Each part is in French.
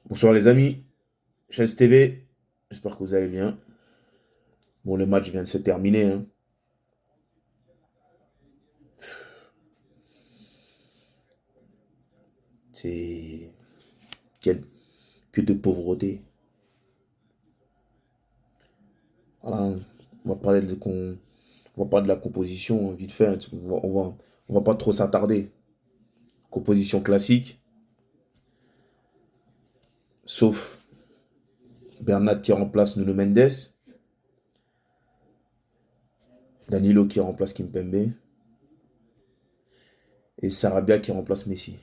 Bonsoir les amis, chaise TV, j'espère que vous allez bien. Bon, le match vient de se terminer, hein. C'est quel que de pauvreté. Voilà, on va parler on va parler de la composition hein, vite fait, hein. On va pas trop s'attarder. Composition classique, sauf Bernat qui remplace Nuno Mendes, Danilo qui remplace Kimpembe et Sarabia qui remplace Messi.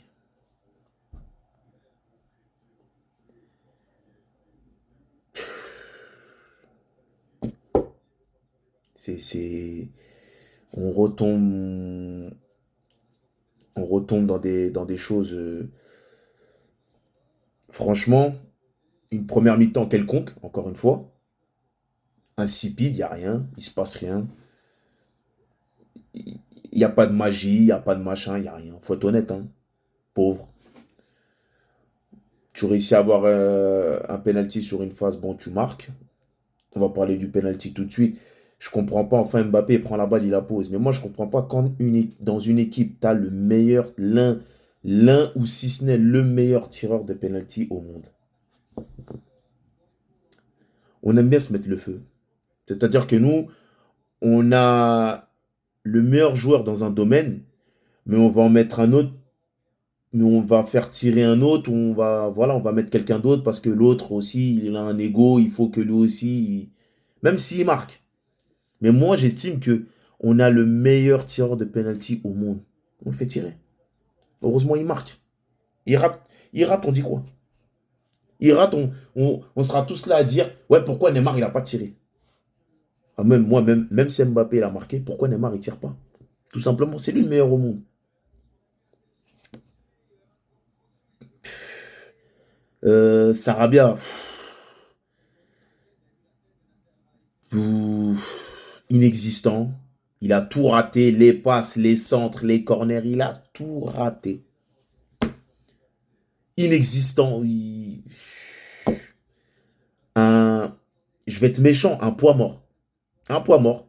C'est, on retombe, on retombe dans des choses. Franchement, une première mi-temps quelconque, encore une fois, insipide, il n'y a rien, il se passe rien. Il n'y a pas de magie, il n'y a pas de machin, il n'y a rien. Faut être honnête, hein. Pauvre. Tu réussis à avoir un penalty sur une phase, bon, tu marques. On va parler du penalty tout de suite. Je comprends pas, enfin Mbappé prend la balle, il la pose. Mais moi, je comprends pas quand dans une équipe, tu as le meilleur, l'un ou si ce n'est le meilleur tireur de penalty au monde. On aime bien se mettre le feu. C'est-à-dire que nous, on a le meilleur joueur dans un domaine, mais on va en mettre un autre, mais on va faire tirer un autre, voilà, on va mettre quelqu'un d'autre parce que l'autre aussi, il a un ego, il faut que lui aussi, même s'il marque. Mais moi, j'estime que on a le meilleur tireur de penalty au monde. On le fait tirer. Heureusement, il marque. Il rate, on dit quoi? Il rate, on sera tous là à dire, ouais, pourquoi Neymar, il a pas tiré? Ah, même moi, même si Mbappé, il a marqué, pourquoi Neymar, il tire pas? Tout simplement, c'est lui le meilleur au monde. Sarabia, Vous- inexistant. Il a tout raté, les passes, les centres, les corners, il a tout raté. Inexistant. Un, je vais être méchant, un poids mort. Un poids mort,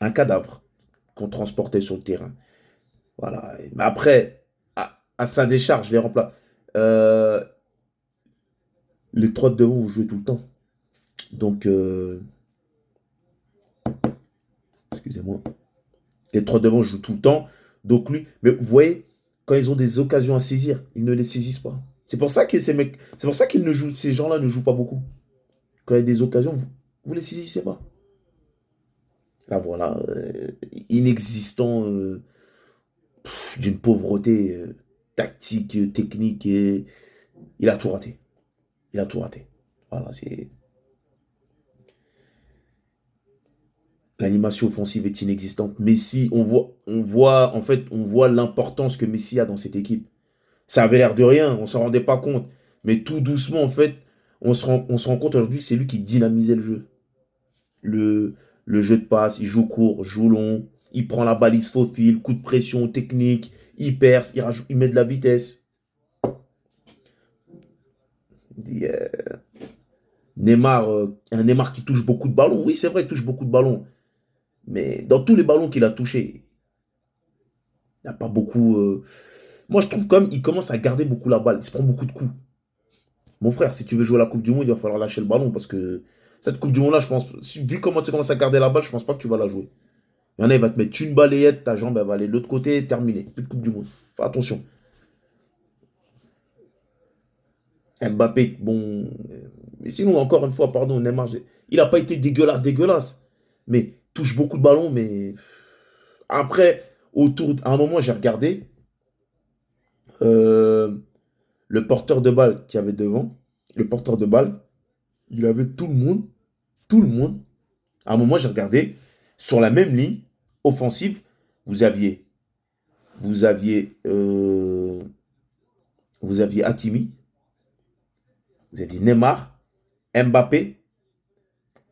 un cadavre qu'on transportait sur le terrain. Voilà. Mais après, à sa décharge, les remplace. Euh, les trois de devant, vous jouez tout le temps. Donc, excusez-moi. Les trois de devant jouent tout le temps. Donc lui, mais vous voyez, quand ils ont des occasions à saisir, ils ne les saisissent pas. C'est pour ça que c'est pour ça qu'ils ne jouent, ces gens-là ne jouent pas beaucoup. Quand il y a des occasions, vous les saisissez pas. Là voilà, inexistant d'une pauvreté tactique, technique. Il a tout raté. Il a tout raté. Voilà, c'est l'animation offensive est inexistante. Messi, en fait, on voit l'importance que Messi a dans cette équipe. Ça avait l'air de rien, on s'en rendait pas compte. Mais tout doucement, en fait, on se rend compte aujourd'hui que c'est lui qui dynamisait le jeu. Le, le jeu de passe, il joue court, joue long, il prend la balle, il se faufile, coup de pression, technique, il perce, il met de la vitesse. Neymar, un Neymar qui touche beaucoup de ballons. Oui, c'est vrai, il touche beaucoup de ballons. Mais dans tous les ballons qu'il a touchés, il n'y a pas beaucoup. Moi, je trouve comme il commence à garder beaucoup la balle. Il se prend beaucoup de coups. Mon frère, si tu veux jouer à la Coupe du Monde, il va falloir lâcher le ballon parce que cette Coupe du Monde-là, je pense, vu comment tu commences à garder la balle, je pense pas que tu vas la jouer. Il y en a, il va te mettre une balayette, ta jambe, elle va aller de l'autre côté, terminé. Plus de Coupe du Monde. Fais attention. Mbappé, bon. Mais sinon, encore une fois, pardon, Neymar, il n'a pas été dégueulasse, dégueulasse. Mais touche beaucoup de ballons, mais. Après, à un moment, j'ai regardé euh, le porteur de balle qui avait devant. Le porteur de balle, il avait tout le monde. Tout le monde. À un moment, j'ai regardé, sur la même ligne offensive, vous aviez, vous aviez, euh, vous aviez Hakimi, vous aviez Neymar, Mbappé,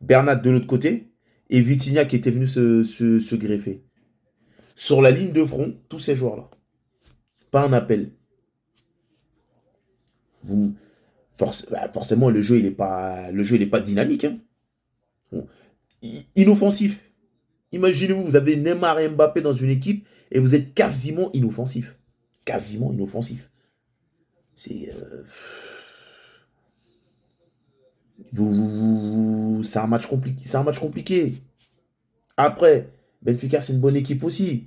Bernat de l'autre côté, et Vitinha qui était venu se greffer. Sur la ligne de front, tous ces joueurs-là. Pas un appel. Vous, forcément, le jeu, il est pas dynamique, hein. Bon, inoffensif. Imaginez-vous, vous avez Neymar et Mbappé dans une équipe et vous êtes quasiment inoffensif. Quasiment inoffensif. C'est c'est un match compliqué. C'est un match compliqué. Après, Benfica, c'est une bonne équipe aussi.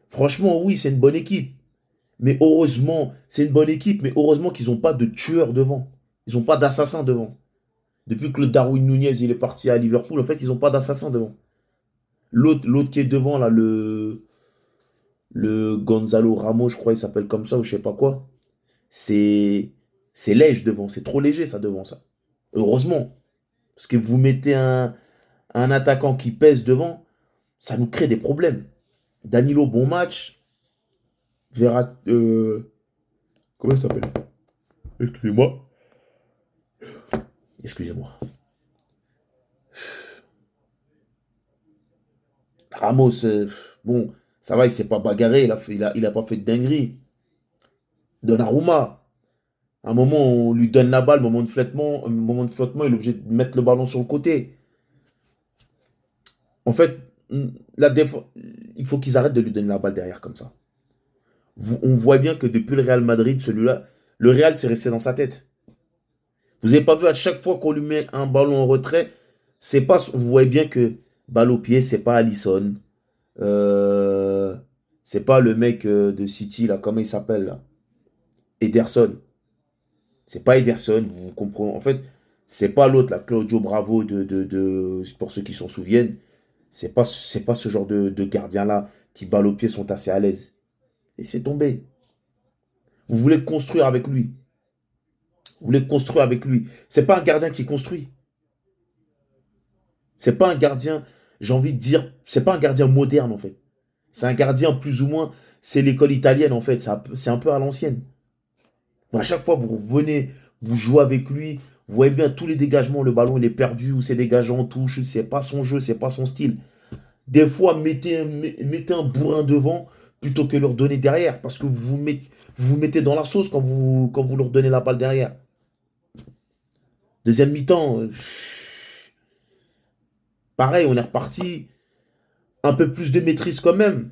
Franchement, oui, c'est une bonne équipe. Mais heureusement, c'est une bonne équipe, mais heureusement qu'ils n'ont pas de tueurs devant. Ils n'ont pas d'assassins devant. Depuis que le Darwin Nunez il est parti à Liverpool, en fait, ils n'ont pas d'assassin devant. L'autre qui est devant, là, le Gonzalo Ramos, je crois, il s'appelle comme ça, ou je sais pas quoi. C'est c'est léger devant, c'est trop léger ça devant ça. Heureusement, parce que vous mettez un attaquant qui pèse devant, ça nous crée des problèmes. Danilo, bon match. Verratti, comment il s'appelle? Excusez-moi. Excusez-moi. Ramos, bon, ça va, il s'est pas bagarré, il a pas fait de dinguerie. Donnarumma, à un moment, on lui donne la balle, moment de flottement, il est obligé de mettre le ballon sur le côté. En fait, la défense, il faut qu'ils arrêtent de lui donner la balle derrière comme ça. On voit bien que depuis le Real Madrid, celui-là, le Real, c'est resté dans sa tête. Vous n'avez pas vu à chaque fois qu'on lui met un ballon en retrait, c'est pas, vous voyez bien que balle au pied, c'est pas Alisson. Euh, c'est pas le mec de City, là, comment il s'appelle, là? Ederson. C'est pas Ederson, vous comprenez. En fait, c'est pas l'autre, là, Claudio Bravo, pour ceux qui s'en souviennent. C'est pas ce genre de gardien-là qui balle au pied sont assez à l'aise. Et c'est tombé. Vous voulez construire avec lui. Vous voulez construire avec lui. C'est pas un gardien qui construit. C'est pas un gardien, j'ai envie de dire, c'est pas un gardien moderne en fait. C'est un gardien plus ou moins, c'est l'école italienne en fait. C'est un peu à l'ancienne. À chaque fois, vous revenez, vous jouez avec lui, vous voyez bien tous les dégagements, le ballon il est perdu ou c'est dégagé en touche, c'est pas son jeu, c'est pas son style. Des fois, mettez un bourrin devant plutôt que leur donner derrière parce que vous mettez dans la sauce quand vous leur donnez la balle derrière. Deuxième mi-temps, pareil, on est reparti. Un peu plus de maîtrise quand même.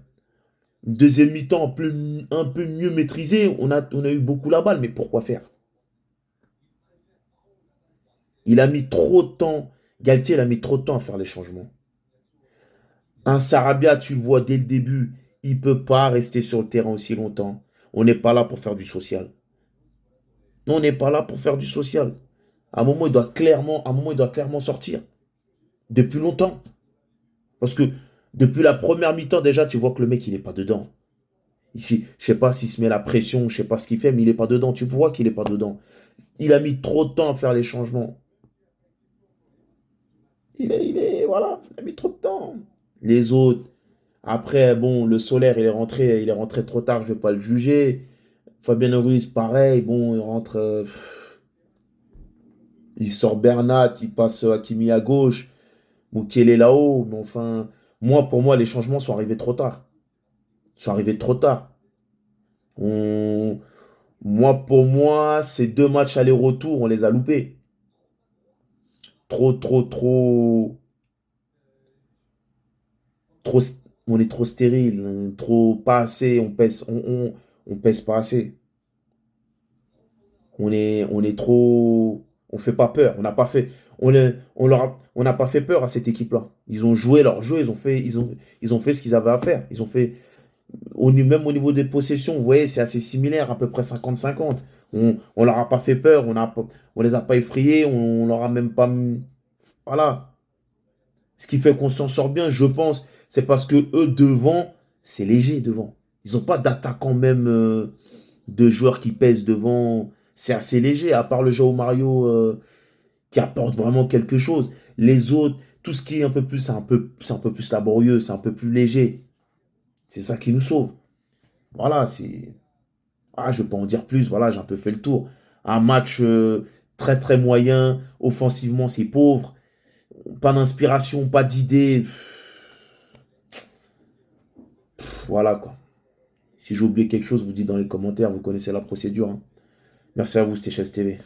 Deuxième mi-temps, un peu mieux maîtrisé. On a eu beaucoup la balle, mais pourquoi faire? Il a mis trop de temps. Galtier, il a mis trop de temps à faire les changements. Un Sarabia, tu le vois dès le début, il ne peut pas rester sur le terrain aussi longtemps. On n'est pas là pour faire du social. On n'est pas là pour faire du social. À un moment, il doit clairement sortir. Depuis longtemps. Parce que depuis la première mi-temps, déjà, tu vois que le mec, il n'est pas dedans. Je ne sais pas s'il se met la pression, je ne sais pas ce qu'il fait, mais il n'est pas dedans. Tu vois qu'il n'est pas dedans. Il a mis trop de temps à faire les changements. Voilà, il a mis trop de temps. Les autres, après, bon, le Solaire, il est rentré trop tard, je ne vais pas le juger. Fabien Ruiz, pareil, bon, il rentre, il sort Bernat, il passe Hakimi à gauche, Mukiele est là-haut, mais enfin, pour moi, les changements sont arrivés trop tard. Ils sont arrivés trop tard. On, pour moi, ces deux matchs aller-retour, on les a loupés. Trop, trop, trop, trop, on est trop stérile, hein, trop, pas assez, on pèse pas assez. On est trop, on fait pas peur, on n'a pas fait peur à cette équipe-là. Ils ont joué leur jeu, ils ont fait ce qu'ils avaient à faire. Ils ont fait, même au niveau des possessions, vous voyez, c'est assez similaire, à peu près 50-50. On leur a pas fait peur, on les a pas effrayés, on leur a même pas, voilà. Ce qui fait qu'on s'en sort bien, je pense, c'est parce que eux, devant, c'est léger devant. Ils n'ont pas d'attaquant même, de joueurs qui pèsent devant. C'est assez léger, à part le Joao Mario qui apporte vraiment quelque chose. Les autres, tout ce qui est un peu plus, c'est un peu plus laborieux, c'est un peu plus léger. C'est ça qui nous sauve. Voilà, c'est. Ah, je ne vais pas en dire plus, voilà, j'ai un peu fait le tour. Un match très très moyen, offensivement c'est pauvre, pas d'inspiration, pas d'idée. Voilà quoi. Si j'ai oublié quelque chose, vous dites dans les commentaires, vous connaissez la procédure, hein. Merci à vous, c'était Chess TV.